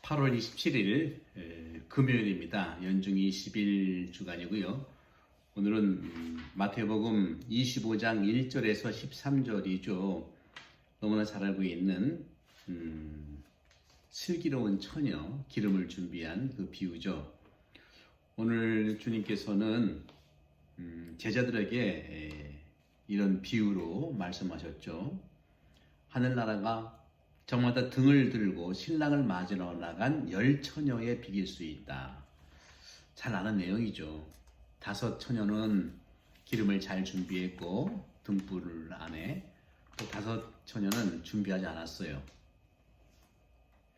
8월 27일 금요일입니다. 연중 20일 주간이고요. 오늘은 마태복음 25장 1절에서 13절이죠. 너무나 잘 알고 있는 슬기로운 처녀, 기름을 준비한 그 비유죠. 오늘 주님께서는 제자들에게 이런 비유로 말씀하셨죠. 하늘나라가 저마다 등을 들고 신랑을 맞으러 나간 10처녀에 비길 수 있다. 잘 아는 내용이죠. 5처녀는 기름을 잘 준비했고 등불 안에, 또 5처녀는 준비하지 않았어요.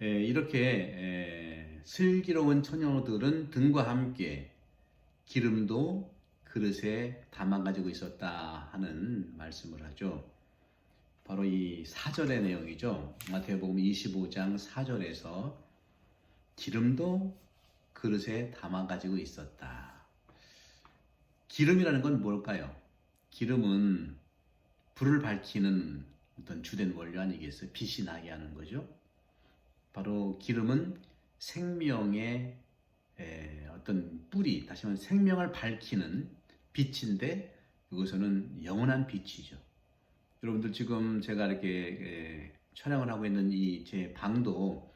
이렇게 슬기로운 처녀들은 등과 함께 기름도 그릇에 담아 가지고 있었다 하는 말씀을 하죠. 바로 이 4절의 내용이죠. 마태복음 25장 4절에서 기름도 그릇에 담아 가지고 있었다. 기름이라는 건 뭘까요? 기름은 불을 밝히는 어떤 주된 원료 아니겠어요? 빛이 나게 하는 거죠. 바로 기름은 생명의 어떤 뿌리, 다시 말하면 생명을 밝히는 빛인데, 이것은 영원한 빛이죠. 여러분들 지금 제가 이렇게 촬영을 하고 있는 이 제 방도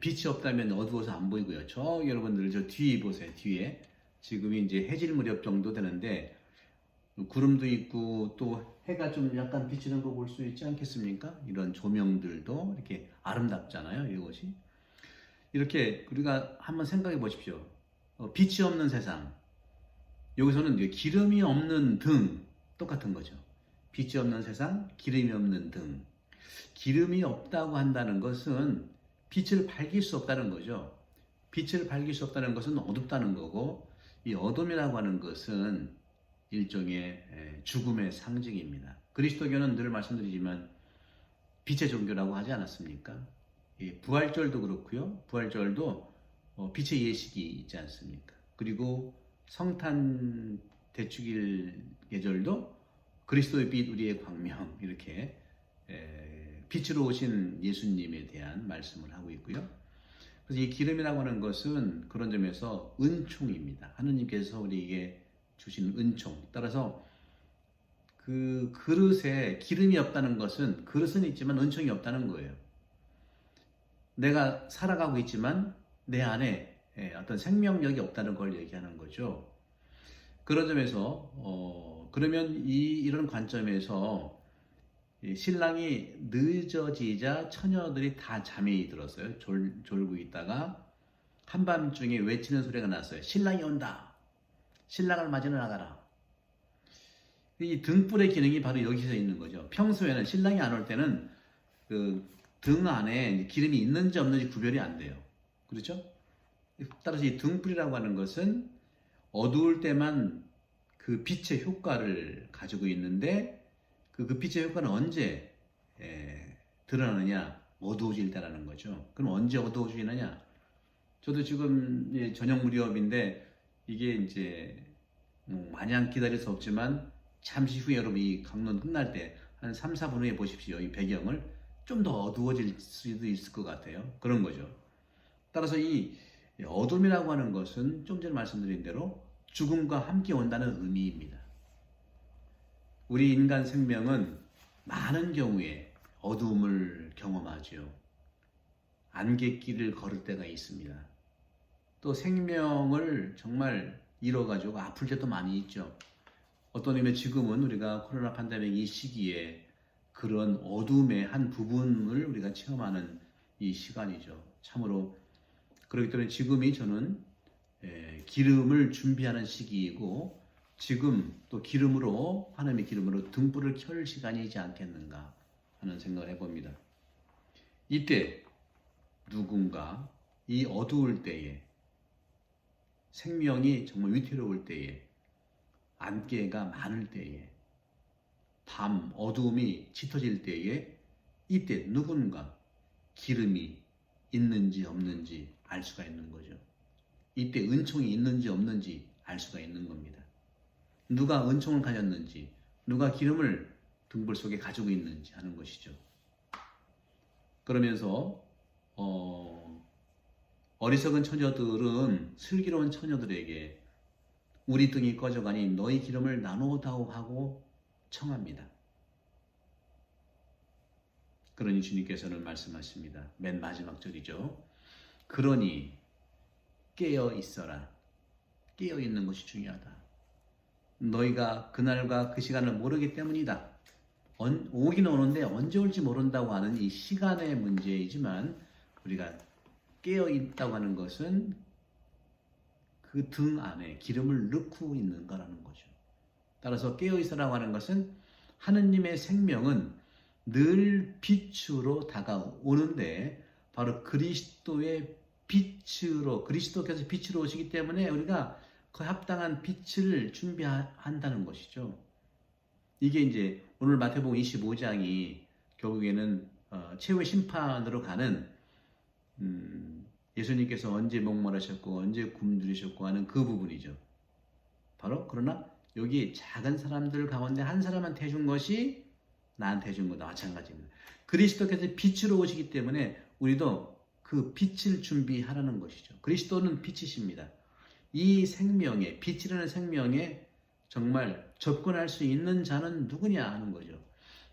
빛이 없다면 어두워서 안 보이고요. 여러분들 저 뒤에 보세요. 뒤에 지금이 이제 해질 무렵 정도 되는데 구름도 있고 또 해가 좀 약간 비치는 거 볼 수 있지 않겠습니까? 이런 조명들도 이렇게 아름답잖아요. 이것이 이렇게 우리가 한번 생각해 보십시오. 빛이 없는 세상, 여기서는 이제 기름이 없는 등, 똑같은 거죠. 빛이 없는 세상, 기름이 없는 등. 기름이 없다고 한다는 것은 빛을 밝힐 수 없다는 거죠. 빛을 밝힐 수 없다는 것은 어둡다는 거고, 이 어둠이라고 하는 것은 일종의 죽음의 상징입니다. 그리스도교는 늘 말씀드리지만 빛의 종교라고 하지 않았습니까? 부활절도 그렇고요. 부활절도 빛의 예식이 있지 않습니까? 그리고 성탄 대축일 계절도 그리스도의 빛 우리의 광명, 이렇게 빛으로 오신 예수님에 대한 말씀을 하고 있고요. 그래서 이 기름이라고 하는 것은 그런 점에서 은총입니다. 하느님께서 우리에게 주신 은총. 따라서 그 그릇에 기름이 없다는 것은, 그릇은 있지만 은총이 없다는 거예요. 내가 살아가고 있지만 내 안에 어떤 생명력이 없다는 걸 얘기하는 거죠. 그런 점에서 그러면 이런 관점에서 신랑이 늦어지자 처녀들이 다 잠이 들었어요. 졸고 있다가 한밤중에 외치는 소리가 났어요. 신랑이 온다. 신랑을 맞으러 나가라. 이 등불의 기능이 바로 여기서 있는 거죠. 평소에는 신랑이 안 올 때는 그 등 안에 기름이 있는지 없는지 구별이 안 돼요. 그렇죠? 따라서 이 등불이라고 하는 것은 어두울 때만 그 빛의 효과를 가지고 있는데, 그 빛의 효과는 언제 드러나느냐? 어두워질 때라는 거죠. 그럼 언제 어두워지느냐? 저도 지금 저녁 무렵인데 이게 이제 마냥 기다릴 수 없지만 잠시 후에 여러분 이 강론 끝날 때 한 3, 4분 후에 보십시오. 이 배경을 좀 더 어두워질 수도 있을 것 같아요. 그런 거죠. 따라서 이 어둠이라고 하는 것은 좀 전에 말씀드린 대로 죽음과 함께 온다는 의미입니다. 우리 인간 생명은 많은 경우에 어두움을 경험하죠. 안갯길을 걸을 때가 있습니다. 또 생명을 정말 잃어가지고 아플 때도 많이 있죠. 어떤 의미에 지금은 우리가 코로나 팬데믹 이 시기에 그런 어둠의 한 부분을 우리가 체험하는 이 시간이죠. 참으로 그렇기 때문에 지금이 저는 기름을 준비하는 시기이고, 지금 또 기름으로, 하나님의 기름으로 등불을 켤 시간이지 않겠는가 하는 생각을 해봅니다. 이때 누군가 이 어두울 때에, 생명이 정말 위태로울 때에, 안개가 많을 때에, 밤 어두움이 짙어질 때에, 이때 누군가 기름이 있는지 없는지 알 수가 있는 거죠. 이때 은총이 있는지 없는지 알 수가 있는 겁니다. 누가 은총을 가졌는지, 누가 기름을 등불 속에 가지고 있는지 하는 것이죠. 그러면서 어리석은 처녀들은 슬기로운 처녀들에게 우리 등이 꺼져가니 너희 기름을 나누다오 하고 청합니다. 그러니 주님께서는 말씀하십니다. 맨 마지막 절이죠. 그러니 깨어 있어라. 깨어 있는 것이 중요하다. 너희가 그날과 그 시간을 모르기 때문이다. 오긴 오는데 언제 올지 모른다고 하는 이 시간의 문제이지만 우리가 깨어 있다고 하는 것은 그 등 안에 기름을 넣고 있는 거라는 거죠. 따라서 깨어 있으라고 하는 것은 하느님의 생명은 늘 빛으로 다가오는데 바로 그리스도의 빛으로 그리스도께서 빛으로 오시기 때문에 우리가 그 합당한 빛을 준비한다는 것이죠. 이게 이제 오늘 마태복음 25장이 결국에는 최후의 심판으로 가는 예수님께서 언제 목마르셨고 언제 굶주리셨고 하는 그 부분이죠. 바로 그러나 여기 작은 사람들 가운데 한 사람한테 해준 것이 나한테 해준 것과 마찬가지입니다. 그리스도께서 빛으로 오시기 때문에 우리도 그 빛을 준비하라는 것이죠. 그리스도는 빛이십니다. 이 생명에 빛이라는 생명에 정말 접근할 수 있는 자는 누구냐 하는 거죠.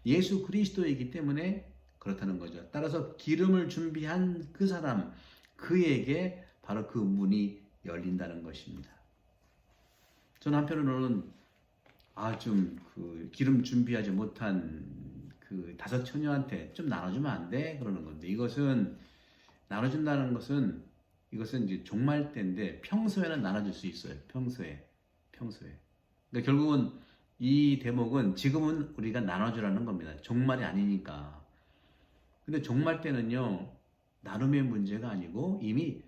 예수 그리스도이기 때문에 그렇다는 거죠. 따라서 기름을 준비한 그 사람, 그에게 바로 그 문이 열린다는 것입니다. 저는 한편으로는 좀 그 기름 준비하지 못한 그 5 처녀한테 좀 나눠주면 안 돼? 그러는 건데 이것은 나눠준다는 것은 이것은 이제 종말 때인데 평소에는 나눠줄 수 있어요. 평소에. 그러니까 결국은 이 대목은 지금은 우리가 나눠주라는 겁니다. 종말이 아니니까. 근데 종말 때는요 나눔의 문제가 아니고 이미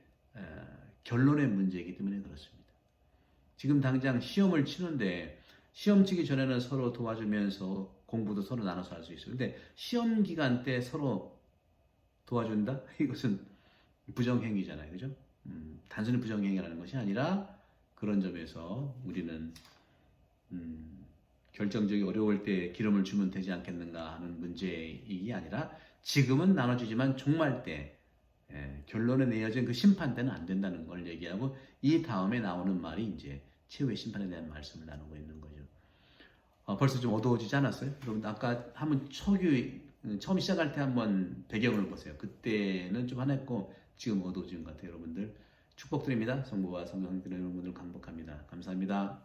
결론의 문제이기 때문에 그렇습니다. 지금 당장 시험을 치는데 시험 치기 전에는 서로 도와주면서 공부도 서로 나눠서 할 수 있어요. 근데 시험 기간 때 서로 도와준다? 이것은 부정행위잖아요. 그죠? 단순히 부정행위라는 것이 아니라 그런 점에서 우리는 결정적이 어려울 때 기름을 주면 되지 않겠는가 하는 문제이기 아니라 지금은 나눠주지만 종말 때 결론에 내어진 그 심판 때는 안 된다는 걸 얘기하고 이 다음에 나오는 말이 이제 최후의 심판에 대한 말씀을 나누고 있는 거죠. 벌써 좀 어두워지지 않았어요? 여러분 아까 한번 처음 시작할 때 한번 배경을 보세요. 그때는 좀 환했고 지금 어두워진 것 같아요. 여러분들 축복드립니다. 성부와 성령 하나님 여러분들 강복합니다. 감사합니다.